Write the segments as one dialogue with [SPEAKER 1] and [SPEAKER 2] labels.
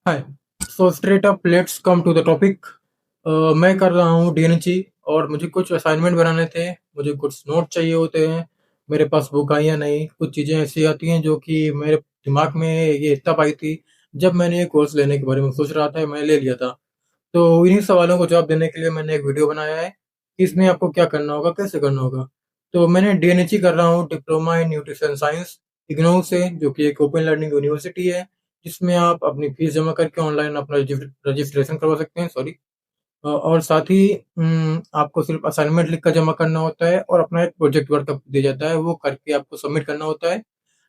[SPEAKER 1] Hi. So straight up let's come to the topic. मैं कर रहा हूँ डीएनएचई और मुझे कुछ असाइनमेंट बनाने थे। मुझे कुछ नोट चाहिए होते हैं। मेरे पास बुक आई या नहीं, कुछ चीज़ें ऐसी आती हैं जो कि मेरे दिमाग में ये तब आई थी जब मैंने ये कोर्स लेने के बारे में सोच रहा था, मैं ले लिया था। तो इन्हीं सवालों को जवाब देने के लिए मैंने एक वीडियो बनाया है कि इसमें आपको क्या करना होगा, कैसे करना होगा। तो मैंने डीएनएचई कर रहा हूँ, डिप्लोमा इन न्यूट्रिशन साइंस, इग्नोउ से, जो कि एक ओपन लर्निंग यूनिवर्सिटी है, जिसमें आप अपनी फीस जमा करके ऑनलाइन अपना रजिस्ट्रेशन करवा सकते हैं। सॉरी। और साथ ही आपको सिर्फ असाइनमेंट लिख कर जमा करना होता है और अपना एक प्रोजेक्ट वर्क दिया जाता है, वो करके आपको सबमिट करना होता है।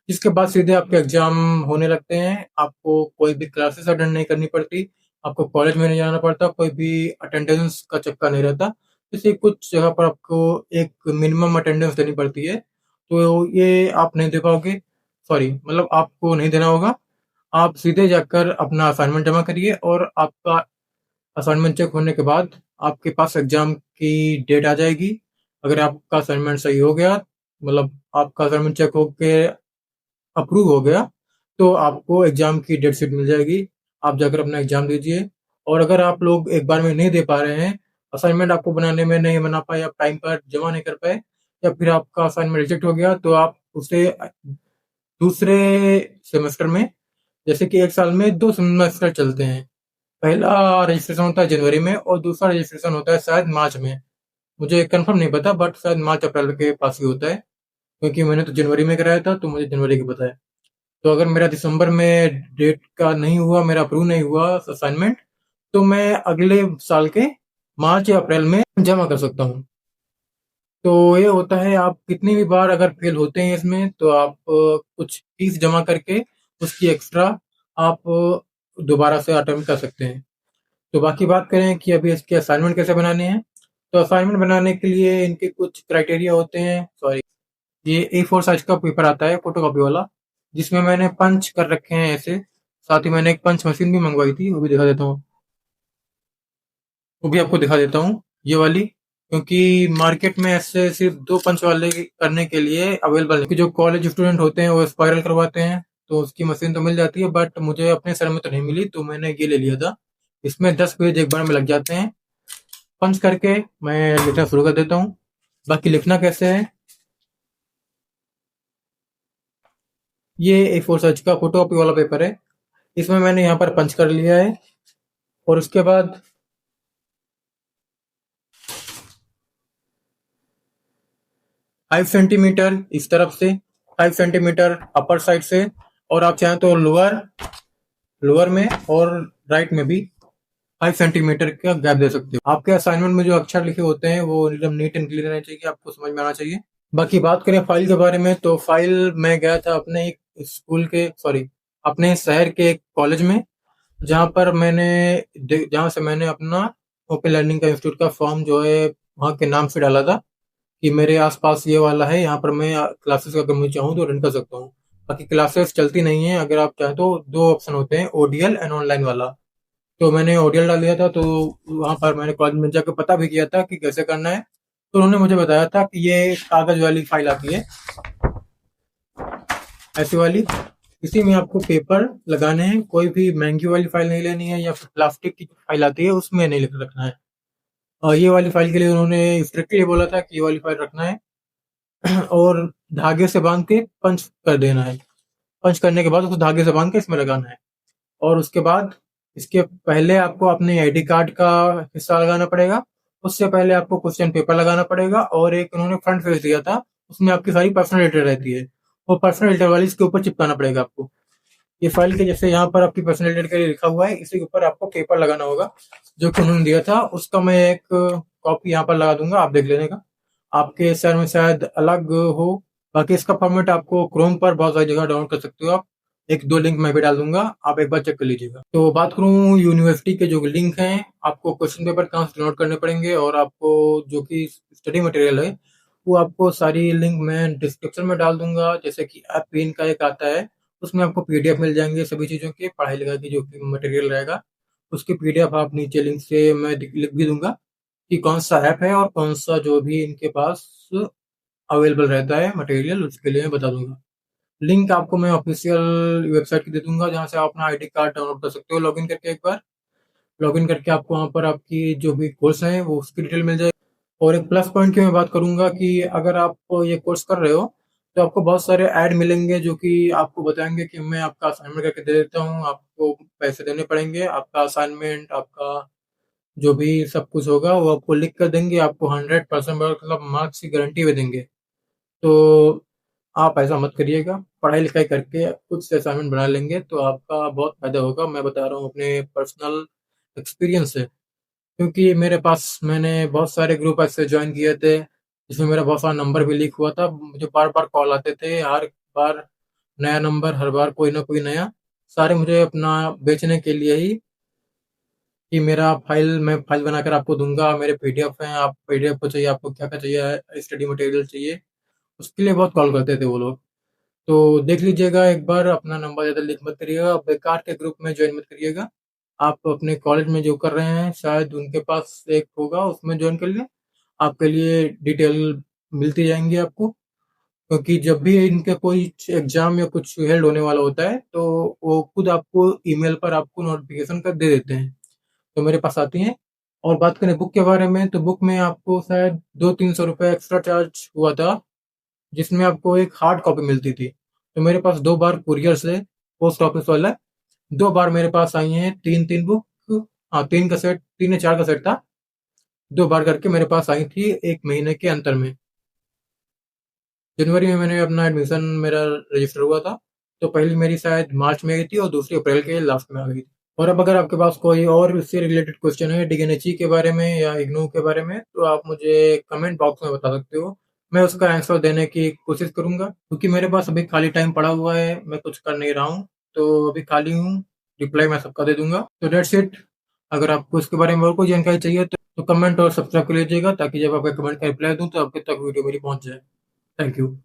[SPEAKER 1] इसके बाद सीधे आपके एग्जाम होने लगते हैं। आपको कोई भी क्लासेस अटेंड नहीं करनी पड़ती, आपको कॉलेज में नहीं जाना पड़ता, कोई भी अटेंडेंस का चक्कर नहीं रहता। जैसे कुछ जगह पर आपको एक मिनिमम अटेंडेंस देनी पड़ती है, तो ये आप नहीं दे पाओगे। सॉरी, मतलब आपको नहीं देना होगा। आप सीधे जाकर अपना असाइनमेंट जमा करिए और आपका असाइनमेंट चेक होने के बाद आपके पास एग्जाम की डेट आ जाएगी। अगर आपका असाइनमेंट सही हो गया, मतलब आपका असाइनमेंट चेक होके अप्रूव हो गया, तो आपको एग्जाम की डेट शीट मिल जाएगी। आप जाकर अपना एग्जाम दीजिए। और अगर आप लोग एक बार में नहीं दे पा रहे हैं, असाइनमेंट आपको बनाने में नहीं बना पाए, आप टाइम पर जमा नहीं कर पाए, या फिर आपका असाइनमेंट रिजेक्ट हो गया, तो आप उसे दूसरे सेमेस्टर में, जैसे कि एक साल में दो सेमेस्टर चलते हैं, पहला रजिस्ट्रेशन होता है जनवरी में और दूसरा रजिस्ट्रेशन होता है शायद मार्च में। मुझे कंफर्म नहीं पता, बट शायद मार्च अप्रैल के पास ही होता है, क्योंकि मैंने तो जनवरी में कराया था, तो मुझे जनवरी की पता है। तो अगर मेरा दिसंबर में डेट का नहीं हुआ, मेरा अप्रूव नहीं हुआ असाइनमेंट, तो मैं अगले साल के मार्च या अप्रैल में जमा कर सकता हूँ। तो ये होता है, आप कितनी भी बार अगर फेल होते हैं इसमें, तो आप कुछ फीस जमा करके उसकी एक्स्ट्रा आप दोबारा से अटेम्प्ट कर सकते हैं। तो बाकी बात करें कि अभी इसके असाइनमेंट कैसे बनाने हैं, तो असाइनमेंट बनाने के लिए इनके कुछ क्राइटेरिया होते हैं। सॉरी, ये A4 साइज का पेपर आता है, फोटो कॉपी वाला, जिसमें मैंने पंच कर रखे हैं ऐसे। साथ ही मैंने एक पंच मशीन भी मंगवाई थी, वो भी दिखा देता हूँ। वो भी आपको दिखा देता हूँ, ये वाली, क्योंकि मार्केट में ऐसे सिर्फ दो पंच वाले करने के लिए अवेलेबल है। जो कॉलेज स्टूडेंट होते हैं वो स्पायरल करवाते हैं, तो उसकी मशीन तो मिल जाती है, बट मुझे अपने शहर में तो नहीं मिली, तो मैंने ये ले लिया था। इसमें 10 पेज एक बार में लग जाते हैं। पंच करके मैं लिखना शुरू कर देता हूँ। बाकी लिखना कैसे है, ये A4 साइज का फोटो कॉपी वाला पेपर है, इसमें मैंने यहाँ पर पंच कर लिया है। और उसके बाद 5 सेंटीमीटर इस तरफ से, 5 सेंटीमीटर अपर साइड से, और आप चाहें तो लोअर लोअर में और राइट में भी 5 सेंटीमीटर का गैप दे सकते हो। आपके असाइनमेंट में जो अक्षर लिखे होते हैं वो एकदम नीट एंड क्लियर रहना चाहिए, आपको समझ में आना चाहिए। बाकी बात करें फाइल के बारे में, तो फाइल मैं गया था अपने एक स्कूल के, सॉरी, अपने शहर के एक कॉलेज में, जहाँ पर जहाँ से मैंने अपना ओपन लर्निंग का इंस्टीट्यूट का फॉर्म जो है वहाँ के नाम से डाला था, कि मेरे आसपास ये वाला है, यहाँ पर मैं क्लासेस अगर मैं चाहूँ तो अटेंड कर सकता हूँ। बाकी क्लासेस चलती नहीं है, अगर आप चाहें तो दो ऑप्शन होते हैं, ओडीएल एंड ऑनलाइन वाला। तो मैंने ओडीएल डाल दिया था, तो वहाँ पर मैंने कॉलेज में जाकर पता भी किया था कि कैसे करना है। तो उन्होंने मुझे बताया था कि ये कागज वाली फाइल आती है, ऐसी वाली, इसी में आपको पेपर लगाने हैं। कोई भी महंगी वाली फाइल नहीं लेनी है, या फिर प्लास्टिक की फाइल आती है उसमें नहीं लिख रखना है। और ये वाली फाइल के लिए उन्होंने स्ट्रिक्टली बोला था कि ये वाली फाइल रखना है, और धागे से बांध के पंच कर देना है। पंच करने के बाद उसको धागे से बांध के इसमें लगाना है। और उसके बाद इसके पहले आपको अपने आईडी कार्ड का हिस्सा लगाना पड़ेगा। उससे पहले आपको क्वेश्चन पेपर लगाना पड़ेगा, और एक उन्होंने फ्रंट पेज दिया था, उसमें आपकी सारी पर्सनल डिटेल रहती है, वो पर्सनल डिटेल वाली इसके ऊपर चिपकाना पड़ेगा आपको। ये फाइल के जैसे यहाँ पर आपकी पर्सनल डिटेल के लिए लिखा हुआ है, इसी के ऊपर आपको पेपर लगाना होगा जो कि उन्होंने दिया था। उसका मैं एक कॉपी यहाँ पर लगा दूंगा, आप देख लेने का। आपके शहर में शायद अलग हो। बाकी इसका फॉर्मेट आपको क्रोम पर बहुत सारी जगह डाउनलोड कर सकते हो आप। एक दो लिंक मैं भी डाल दूंगा, आप एक बार चेक कर लीजिएगा। तो बात करूँ यूनिवर्सिटी के जो लिंक हैं, आपको क्वेश्चन पेपर कहाँ से डाउनलोड करने पड़ेंगे, और आपको जो कि स्टडी मटेरियल है, वो आपको सारी लिंक मैं डिस्क्रिप्शन में डाल दूंगा। जैसे कि ऐप का एक आता है, उसमें आपको पीडीएफ मिल जाएंगे सभी चीज़ों के, पढ़ाई लिखाई की जो कि मटेरियल रहेगा, उसकी पीडीएफ आप नीचे लिंक से मैं लिख भी दूंगा कि कौन सा ऐप है और कौन सा जो भी इनके पास अवेलेबल रहता है मटेरियल, उसके लिए मैं बता दूंगा। लिंक आपको मैं ऑफिशियल वेबसाइट की दे दूंगा, जहाँ से आप अपना आईडी कार्ड डाउनलोड कर सकते हो लॉगिन करके। एक बार लॉगिन करके आपको वहाँ पर आपकी जो भी कोर्स है वो उसकी डिटेल मिल जाएगी। और एक प्लस पॉइंट की मैं बात करूंगा कि अगर आप ये कोर्स कर रहे हो तो आपको बहुत सारे ऐड मिलेंगे जो कि आपको बताएंगे कि मैं आपका असाइनमेंट करके दे देता हूँ, आपको पैसे देने पड़ेंगे, आपका असाइनमेंट, आपका जो भी सब कुछ होगा वो आपको लिख कर देंगे, आपको 100% मतलब मार्क्स की गारंटी भी देंगे। तो आप ऐसा मत करिएगा, पढ़ाई लिखाई करके खुद से असाइनमेंट बना लेंगे तो आपका बहुत फायदा होगा। मैं बता रहा हूँ अपने पर्सनल एक्सपीरियंस से, क्योंकि मेरे पास मैंने बहुत सारे ग्रुप ऐसे ज्वाइन किए थे जिसमें मेरा बहुत सारा नंबर भी लीक हुआ था। मुझे बार बार कॉल आते थे, हर बार नया नंबर, हर बार कोई ना कोई नया, सारे मुझे अपना बेचने के लिए ही कि मेरा फाइल, मैं फाइल बनाकर आपको दूंगा, मेरे पीडीएफ हैं, आप पीडीएफ को चाहिए, आपको क्या क्या चाहिए, स्टडी मटेरियल चाहिए, उसके लिए बहुत कॉल करते थे वो लोग। तो देख लीजिएगा एक बार, अपना नंबर ज़्यादा लीक मत करिएगा, बेकार के ग्रुप में ज्वाइन मत करिएगा। आप अपने कॉलेज में जो कर रहे हैं शायद उनके पास एक होगा, उसमें ज्वाइन कर लें, आपके लिए डिटेल मिलती जाएंगी आपको। क्योंकि जब भी इनके कोई एग्जाम या कुछ हेल्ड होने वाला होता है तो वो खुद आपको ईमेल पर आपको नोटिफिकेशन कर दे देते हैं, तो मेरे पास आती हैं। और बात करें बुक के बारे में, तो बुक में आपको शायद 200-300 रुपये एक्स्ट्रा चार्ज हुआ था, जिसमें आपको एक हार्ड कॉपी मिलती थी। तो मेरे पास 2 बार कुरियर से, पोस्ट ऑफिस वाला, 2 बार मेरे पास आई हैं 3-3 बुक। हाँ, 3 का सेट, 3 या 4 का सेट था, 2 बार करके मेरे पास आई थी 1 महीने के अंतर में। जनवरी में मैंने अपना एडमिशन मेरा रजिस्टर हुआ था, तो पहली मेरी शायद मार्च में आई थी और दूसरी अप्रैल के लास्ट में आ गई थी। और अब अगर आपके पास कोई और इससे रिलेटेड क्वेश्चन है डीएनएचई के बारे में या इग्नू के बारे में, तो आप मुझे कमेंट बॉक्स में बता सकते हो, मैं उसका आंसर देने की कोशिश करूंगा। क्योंकि मेरे पास अभी खाली टाइम पड़ा हुआ है, मैं कुछ कर नहीं रहा हूँ, तो अभी खाली हूँ, रिप्लाई मैं सबका दे दूंगा। तो डेट्स इट। अगर आपको इसके बारे में और कोई जानकारी चाहिए तो कमेंट और सब्सक्राइब कर लीजिएगा, ताकि जब आपके कमेंट का रिप्लाई दूँ तो आपके तक वीडियो मेरी पहुंच जाए। Thank you.